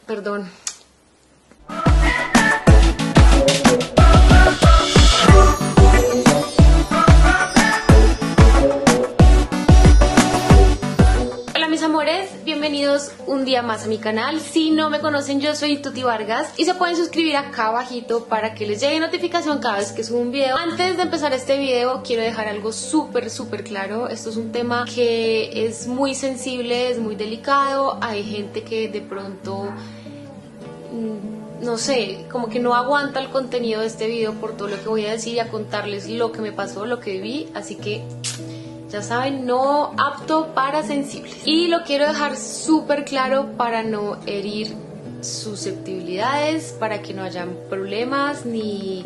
Perdón. Hola mis amores, bienvenidos un día más a mi canal. Si no me conocen, yo soy Tuti Vargas y se pueden suscribir acá abajito para que les llegue notificación cada vez que subo un video. Antes de empezar este video quiero dejar algo súper claro. Esto es un tema que es muy sensible, es muy delicado. Hay gente que de pronto no sé, como que no aguanta el contenido de este video por todo lo que voy a decir y a contarles lo que me pasó, lo que viví, así que ya saben, no apto para sensibles. Y lo quiero dejar súper claro para no herir susceptibilidades, para que no hayan problemas ni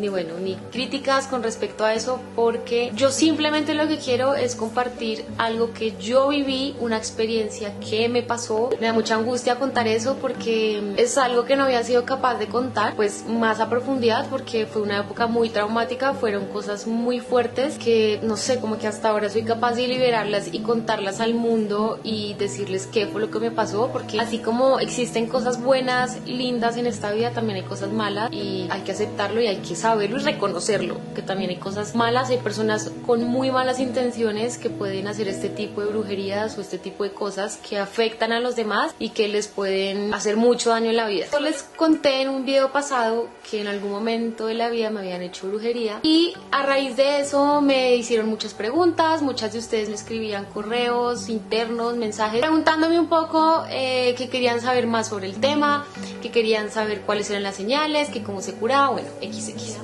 críticas con respecto a eso, porque yo simplemente lo que quiero es compartir algo que yo viví, una experiencia que me pasó. Me da mucha angustia contar eso porque es algo que no había sido capaz de contar pues más a profundidad, porque fue una época muy traumática, fueron cosas muy fuertes que no sé, como que hasta ahora soy capaz de liberarlas y contarlas al mundo y decirles qué fue lo que me pasó, porque así como existen cosas buenas, lindas en esta vida, también hay cosas malas y hay que aceptarlo y hay que saberlo y reconocerlo, que también hay cosas malas, hay personas con muy malas intenciones que pueden hacer este tipo de brujerías o este tipo de cosas que afectan a los demás y que les pueden hacer mucho daño en la vida. Yo les conté en un video pasado que en algún momento de la vida me habían hecho brujería y a raíz de eso me hicieron muchas preguntas, muchas de ustedes me escribían correos internos, mensajes preguntándome un poco que querían saber más sobre el tema, que querían saber cuáles eran las señales, que cómo se curaba, bueno, XX.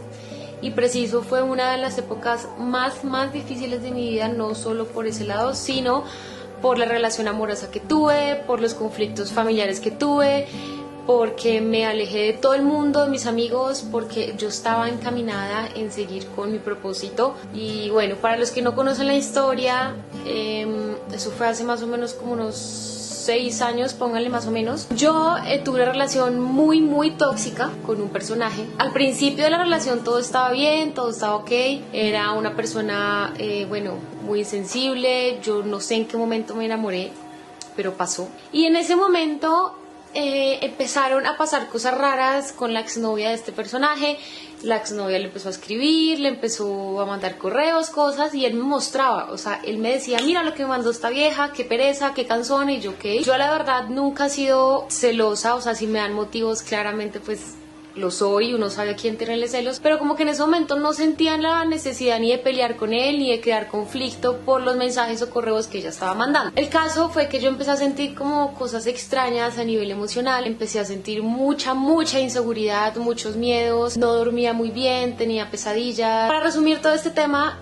Y preciso, fue una de las épocas más difíciles de mi vida, no solo por ese lado, sino por la relación amorosa que tuve, por los conflictos familiares que tuve, porque me alejé de todo el mundo, de mis amigos, porque yo estaba encaminada en seguir con mi propósito. Y bueno, para los que no conocen la historia, eso fue hace más o menos como unos 6 años, pónganle más o menos. Yo tuve una relación muy tóxica con un personaje. Al principio de la relación todo estaba bien, todo estaba ok. Era una persona, muy sensible. Yo no sé en qué momento me enamoré, pero pasó. Y en ese momento empezaron a pasar cosas raras con la exnovia de este personaje. La exnovia le empezó a escribir, le empezó a mandar correos, cosas, y él me mostraba, o sea, él me decía, mira lo que me mandó esta vieja, qué pereza, qué cansona, y yo, ¿qué? Yo la verdad nunca he sido celosa, o sea, si me dan motivos, claramente pues lo soy, uno sabe a quién tenerle celos, pero como que en ese momento no sentían la necesidad ni de pelear con él, ni de crear conflicto por los mensajes o correos que ella estaba mandando. El caso fue que yo empecé a sentir como cosas extrañas a nivel emocional, empecé a sentir mucha inseguridad, muchos miedos, no dormía muy bien, tenía pesadillas. Para resumir todo este tema,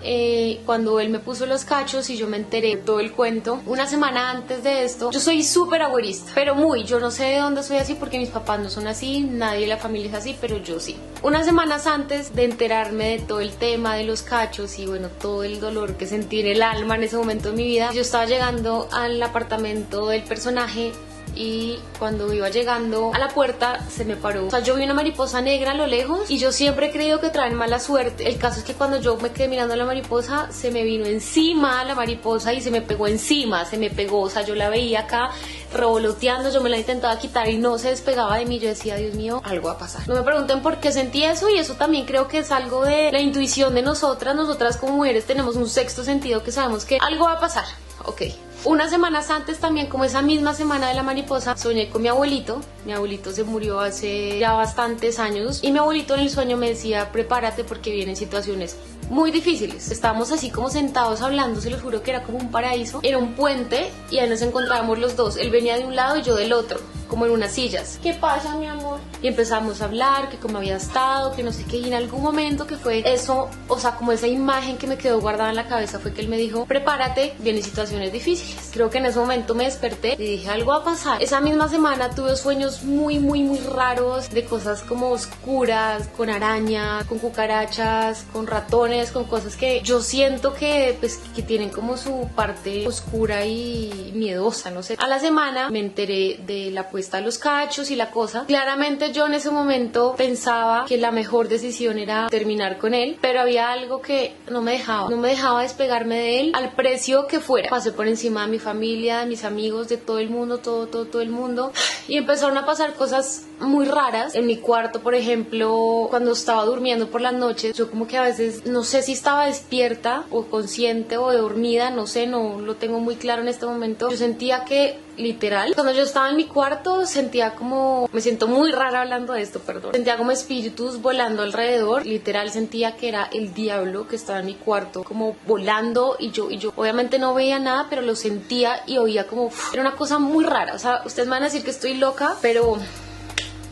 cuando él me puso los cachos y yo me enteré de todo el cuento, una semana antes de esto, yo soy súper agüerista, pero yo no sé de dónde soy así porque mis papás no son así, nadie de la familia es así, pero yo sí. Unas semanas antes de enterarme de todo el tema de los cachos y bueno, todo el dolor que sentí en el alma en ese momento de mi vida, yo estaba llegando al apartamento del personaje y cuando iba llegando a la puerta se me paró. O sea, yo vi una mariposa negra a lo lejos y yo siempre he creído que traen mala suerte. El caso es que cuando yo me quedé mirando a la mariposa, se me vino encima la mariposa y se me pegó encima, se me pegó. O sea, yo la veía acá revoloteando, yo me la intentaba quitar y no se despegaba de mí. Yo decía, Dios mío, algo va a pasar. No me pregunten por qué sentí eso, y eso también creo que es algo de la intuición de nosotras. Nosotras como mujeres tenemos un sexto sentido que sabemos que algo va a pasar. Ok. Unas semanas antes también, como esa misma semana de la mariposa, soñé con mi abuelito. Mi abuelito se murió hace ya bastantes años y mi abuelito en el sueño me decía, prepárate porque vienen situaciones muy difíciles. Estábamos así como sentados hablando, se los juro que era como un paraíso. Era un puente y ahí nos encontrábamos los dos. Él venía de un lado y yo del otro, como en unas sillas. ¿Qué pasa, mi amor? Y empezamos a hablar, que cómo había estado, que no sé qué. Y en algún momento que fue eso, o sea, como esa imagen que me quedó guardada en la cabeza fue que él me dijo, prepárate, vienen situaciones difíciles. Creo que en ese momento me desperté y dije, algo va a pasar. Esa misma semana tuve sueños muy raros de cosas como oscuras, con araña, con cucarachas, con ratones, con cosas que yo siento que pues que tienen como su parte oscura y miedosa, no sé. A la semana me enteré de la apuesta a los cachos y la cosa. Claramente yo en ese momento pensaba que la mejor decisión era terminar con él, pero había algo que no me dejaba despegarme de él al precio que fuera. Pasé por encima de mi familia, de mis amigos, de todo el mundo, todo el mundo, y empezaron a pasar cosas muy raras en mi cuarto. Por ejemplo, cuando estaba durmiendo por las noches, yo como que a veces no sé si estaba despierta o consciente o dormida, no sé, no lo tengo muy claro en este momento. Yo sentía que literal, cuando yo estaba en mi cuarto sentía como, me siento muy rara hablando de esto, perdón, sentía como espíritus volando alrededor. Literal sentía que era el diablo que estaba en mi cuarto como volando, y yo obviamente no veía nada, pero lo sentía y oía como, era una cosa muy rara. O sea, ustedes me van a decir que estoy loca, pero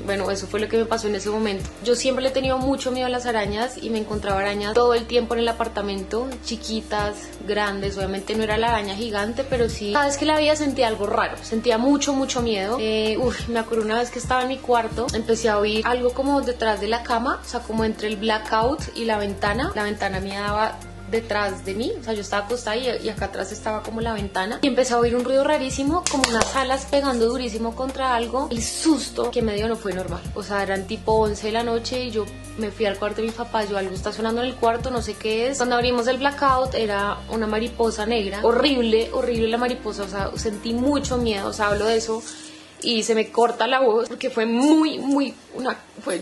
bueno, eso fue lo que me pasó en ese momento. Yo siempre le he tenido mucho miedo a las arañas y me encontraba arañas todo el tiempo en el apartamento, chiquitas, grandes. Obviamente no era la araña gigante, pero sí, cada vez que la veía sentía algo raro, sentía mucho miedo. Me acuerdo una vez que estaba en mi cuarto, empecé a oír algo como detrás de la cama, o sea, como entre el blackout y la ventana mía daba detrás de mí, o sea, yo estaba acostada y acá atrás estaba como la ventana, y empecé a oír un ruido rarísimo, como unas alas pegando durísimo contra algo. El susto que me dio no fue normal, o sea, eran tipo 11 de la noche y yo me fui al cuarto de mis papás. Yo, algo está sonando en el cuarto, no sé qué es. Cuando abrimos el blackout era una mariposa negra, horrible la mariposa, o sea, sentí mucho miedo, o sea, hablo de eso y se me corta la voz porque fue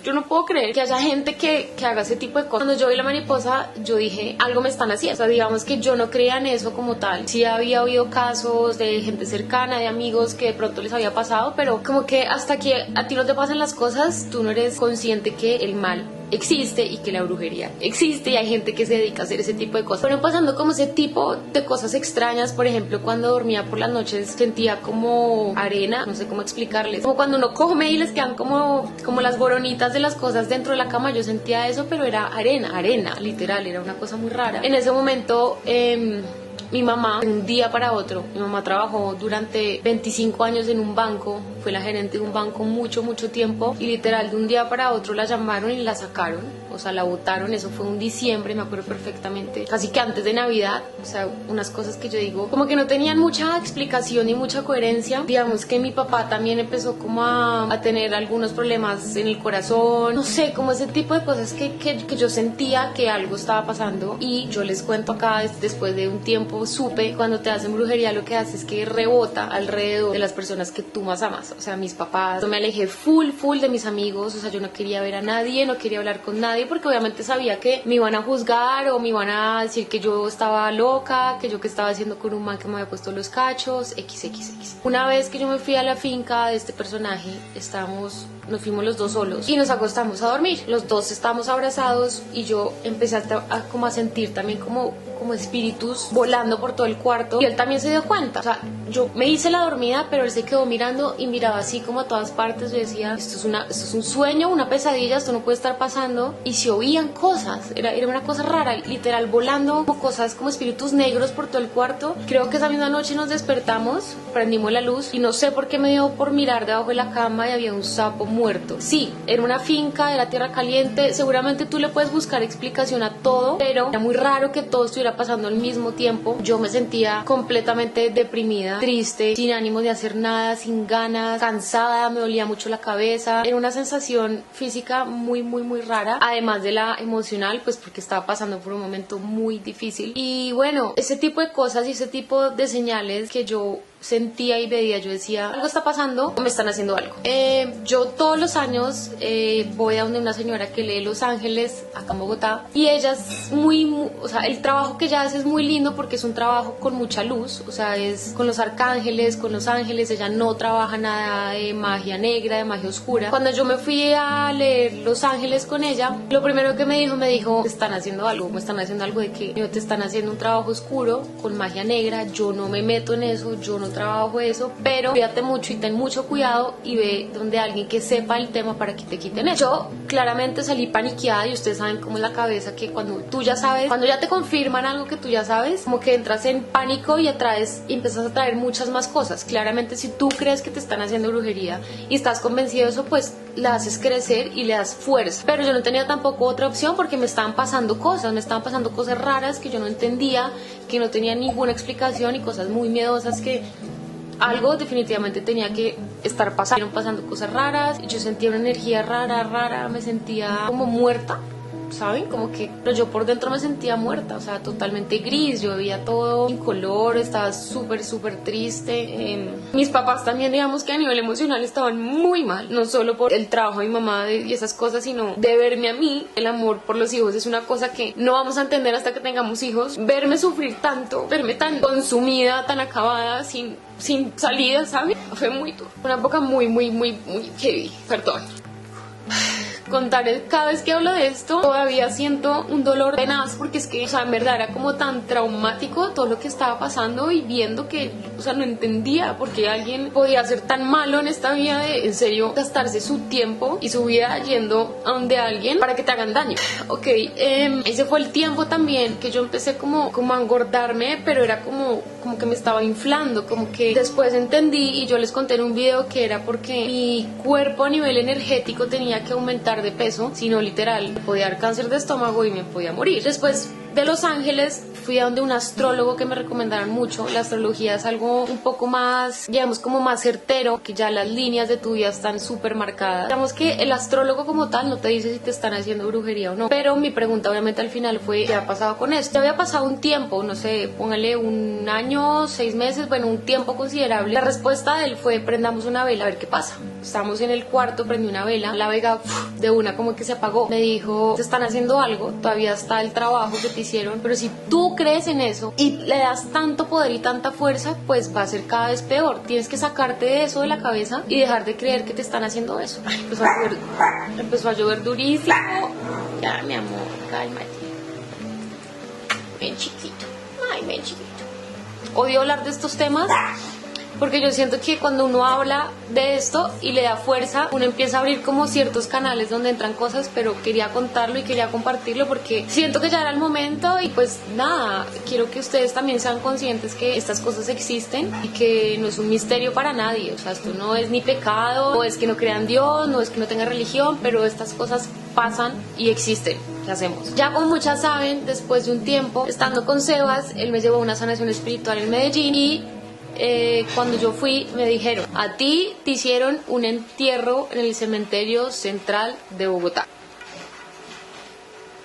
yo no puedo creer que haya gente que haga ese tipo de cosas. Cuando yo vi la mariposa, yo dije, algo me están haciendo. O sea, digamos que yo no creía en eso como tal. Sí había oído casos de gente cercana, de amigos que de pronto les había pasado, pero como que hasta que a ti no te pasan las cosas, tú no eres consciente que el mal existe y que la brujería existe, y hay gente que se dedica a hacer ese tipo de cosas. Fueron pasando como ese tipo de cosas extrañas. Por ejemplo, cuando dormía por las noches sentía como arena, no sé cómo explicarles, como cuando uno come y les quedan como las boronitas de las cosas dentro de la cama. Yo sentía eso, pero era arena, literal, era una cosa muy rara. En ese momento mi mamá, de un día para otro, mi mamá trabajó durante 25 años en un banco, fue la gerente de un banco mucho tiempo, y literal de un día para otro la llamaron y la sacaron, o sea, la botaron. Eso fue un diciembre, me acuerdo perfectamente, casi que antes de Navidad. O sea, unas cosas que yo digo como que no tenían mucha explicación y mucha coherencia. Digamos que mi papá también empezó como a tener algunos problemas en el corazón, no sé, como ese tipo de cosas que yo sentía que algo estaba pasando. Y yo les cuento acá, después de un tiempo supe, cuando te hacen brujería lo que hace es que rebota alrededor de las personas que tú más amas. O sea, mis papás, yo me alejé full de mis amigos, o sea, yo no quería ver a nadie, no quería hablar con nadie, porque obviamente sabía que me iban a juzgar o me iban a decir que yo estaba loca, que yo que estaba haciendo con un man que me había puesto los cachos, x. Una vez que yo me fui a la finca de este personaje, nos fuimos los dos solos y nos acostamos a dormir. Los dos estábamos abrazados y yo empecé a sentir también como espíritus volando por todo el cuarto, y él también se dio cuenta. O sea, yo me hice la dormida, pero él se quedó mirando y miraba así como a todas partes. Yo decía, esto es un sueño, una pesadilla, esto no puede estar pasando. Y se oían cosas, era una cosa rara, literal volando como cosas, como espíritus negros por todo el cuarto. Creo que esa misma noche nos despertamos, prendimos la luz y no sé por qué me dio por mirar debajo de la cama y había un sapo muerto. Sí, era una finca, era tierra caliente, seguramente tú le puedes buscar explicación a todo, pero era muy raro que todo estuviera pasando al mismo tiempo. Yo me sentía completamente deprimida, triste, sin ánimo de hacer nada, sin ganas, cansada, me dolía mucho la cabeza. Era una sensación física muy rara, además de la emocional, pues porque estaba pasando por un momento muy difícil. Y bueno, ese tipo de cosas y ese tipo de señales que yo sentía y veía, yo decía, algo está pasando o me están haciendo algo. Yo todos los años voy a donde una señora que lee Los Ángeles, acá en Bogotá, y ella es o sea, el trabajo que ella hace es muy lindo porque es un trabajo con mucha luz, o sea, es con los arcángeles, con los ángeles. Ella no trabaja nada de magia negra, de magia oscura. Cuando yo me fui a leer Los Ángeles con ella, lo primero que me dijo, te están haciendo algo, me están haciendo algo de que te están haciendo un trabajo oscuro con magia negra. Yo no me meto en eso, yo no trabajo eso, pero cuídate mucho y ten mucho cuidado y ve donde alguien que sepa el tema para que te quiten eso. Yo claramente salí paniqueada, y ustedes saben cómo es la cabeza, que cuando tú ya sabes, cuando ya te confirman algo que tú ya sabes, como que entras en pánico y empiezas a traer muchas más cosas. Claramente, si tú crees que te están haciendo brujería y estás convencido de eso, pues la haces crecer y le das fuerza. Pero yo no tenía tampoco otra opción porque me estaban pasando cosas raras que yo no entendía, que no tenía ninguna explicación, y cosas muy miedosas que algo definitivamente tenía que estar pasando cosas raras. Yo sentía una energía rara, me sentía como muerta, ¿saben? Como que, pero yo por dentro me sentía muerta, o sea, totalmente gris. Yo veía todo incolor, estaba súper triste. Mis papás también, digamos que a nivel emocional estaban muy mal, no solo por el trabajo de mi mamá y esas cosas, sino de verme a mí. El amor por los hijos es una cosa que no vamos a entender hasta que tengamos hijos. Verme sufrir tanto, verme tan consumida, tan acabada, sin salida, ¿sabes? Fue muy duro. Una época muy heavy, perdón. Contar, cada vez que hablo de esto todavía siento un dolor tenaz, porque es que, o sea, en verdad era como tan traumático todo lo que estaba pasando y viendo que, o sea, no entendía por qué alguien podía ser tan malo en esta vida de, en serio, gastarse su tiempo y su vida yendo a donde alguien para que te hagan daño. Ok, ese fue el tiempo también que yo empecé como a engordarme, pero era como que me estaba inflando, como que después entendí y yo les conté en un video que era porque mi cuerpo a nivel energético tenía que aumentar de peso, sino literal, me podía dar cáncer de estómago y me podía morir. Después de Los Ángeles fui a donde un astrólogo que me recomendaron mucho. La astrología es algo un poco más, digamos, como más certero, que ya las líneas de tu vida están súper marcadas. Digamos que el astrólogo como tal no te dice si te están haciendo brujería o no, pero mi pregunta obviamente al final fue, ¿qué ha pasado con esto? Ya había pasado un tiempo, no sé, póngale un año, 6 meses, bueno, un tiempo considerable. La respuesta de él fue, prendamos una vela a ver qué pasa. Estamos en el cuarto, prendí una vela, la vela de una como que se apagó. Me dijo, te están haciendo algo, todavía está el trabajo que te hicieron, pero si tú crees en eso y le das tanto poder y tanta fuerza, pues va a ser cada vez peor. Tienes que sacarte de eso de la cabeza y dejar de creer que te están haciendo eso. Empezó a llover durísimo. Ya, mi amor, cálmate. Ven chiquito. Ay, ven chiquito. Odio hablar de estos temas porque yo siento que cuando uno habla de esto y le da fuerza, uno empieza a abrir como ciertos canales donde entran cosas, pero quería contarlo y quería compartirlo porque siento que ya era el momento y pues nada, quiero que ustedes también sean conscientes que estas cosas existen y que no es un misterio para nadie. O sea, esto no es ni pecado, no es que no crean Dios, no es que no tenga religión, pero estas cosas pasan y existen. ¿Qué hacemos? Ya como muchas saben, después de un tiempo estando con Sebas, él me llevó a una sanación espiritual en Medellín y cuando yo fui me dijeron, a ti te hicieron un entierro en el cementerio central de Bogotá.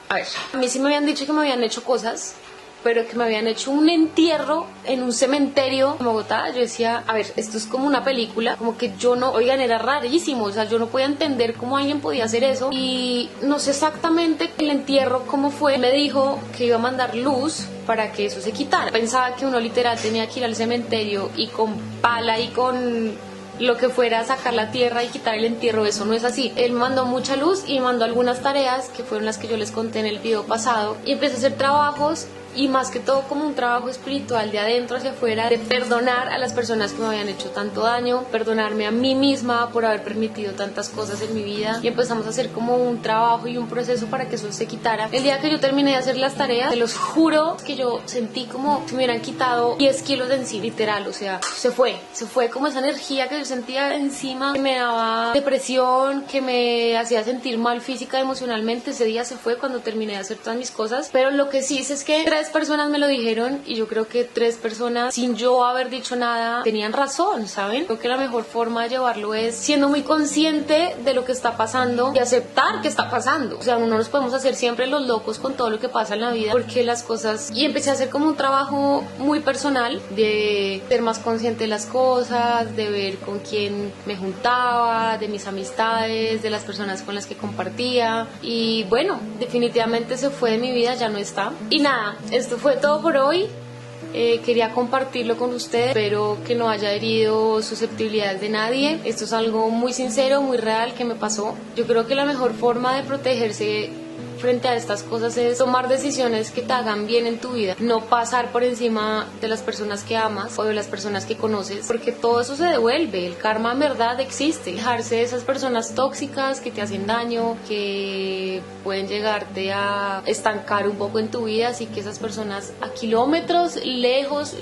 A ver, a mí sí me habían dicho que me habían hecho cosas, pero que me habían hecho un entierro en un cementerio en Bogotá. Yo decía, a ver, esto es como una película, como que yo no, oigan, era rarísimo, o sea, yo no podía entender cómo alguien podía hacer eso y no sé exactamente el entierro cómo fue. Me dijo que iba a mandar luz para que eso se quitara. Pensaba que uno literal tenía que ir al cementerio y con pala y con lo que fuera a sacar la tierra y quitar el entierro. Eso no es así. Él mandó mucha luz y mandó algunas tareas que fueron las que yo les conté en el video pasado y empecé a hacer trabajos y más que todo como un trabajo espiritual de adentro hacia afuera, de perdonar a las personas que me habían hecho tanto daño, perdonarme a mí misma por haber permitido tantas cosas en mi vida y empezamos a hacer como un trabajo y un proceso para que eso se quitara. El día que yo terminé de hacer las tareas, te los juro que yo sentí como si me hubieran quitado 10 kilos de encima, literal, o sea, se fue como esa energía que yo sentía encima, que me daba depresión, que me hacía sentir mal física y emocionalmente. Ese día se fue cuando terminé de hacer todas mis cosas, pero lo que sí es que 3 personas me lo dijeron y yo creo que 3 personas, sin yo haber dicho nada, tenían razón, ¿saben? Creo que la mejor forma de llevarlo es siendo muy consciente de lo que está pasando y aceptar que está pasando. O sea, no nos podemos hacer siempre los locos con todo lo que pasa en la vida, porque las cosas... Y empecé a hacer como un trabajo muy personal de ser más consciente de las cosas, de ver con quién me juntaba, de mis amistades, de las personas con las que compartía y bueno, definitivamente se fue de mi vida, ya no está. Y nada, esto fue todo por hoy. Quería compartirlo con ustedes, espero que no haya herido susceptibilidades de nadie. Esto es algo muy sincero, muy real que me pasó. Yo creo que la mejor forma de protegerse frente a estas cosas es tomar decisiones que te hagan bien en tu vida, no pasar por encima de las personas que amas o de las personas que conoces, porque todo eso se devuelve. El karma en verdad existe. Dejarse de esas personas tóxicas que te hacen daño, que pueden llegarte a estancar un poco en tu vida, así que esas personas a kilómetros, lejos,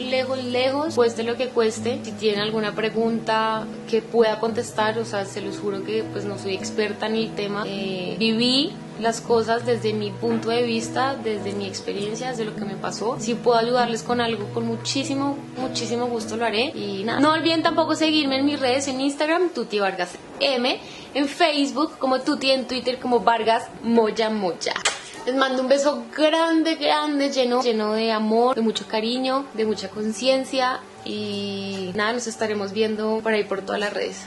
cueste lo que cueste. Si tienen alguna pregunta que pueda contestar, o sea, se los juro que pues no soy experta en el tema, viví las cosas desde mi punto de vista, desde mi experiencia, desde lo que me pasó. Si puedo ayudarles con algo, con muchísimo gusto lo haré. Y nada, no olviden tampoco seguirme en mis redes, en Instagram, Tuti Vargas M, en Facebook como Tuti, en Twitter como Vargas Moya Moya. Les mando un beso grande, lleno de amor, de mucho cariño, de mucha conciencia. Y nada, nos estaremos viendo por ahí por todas las redes.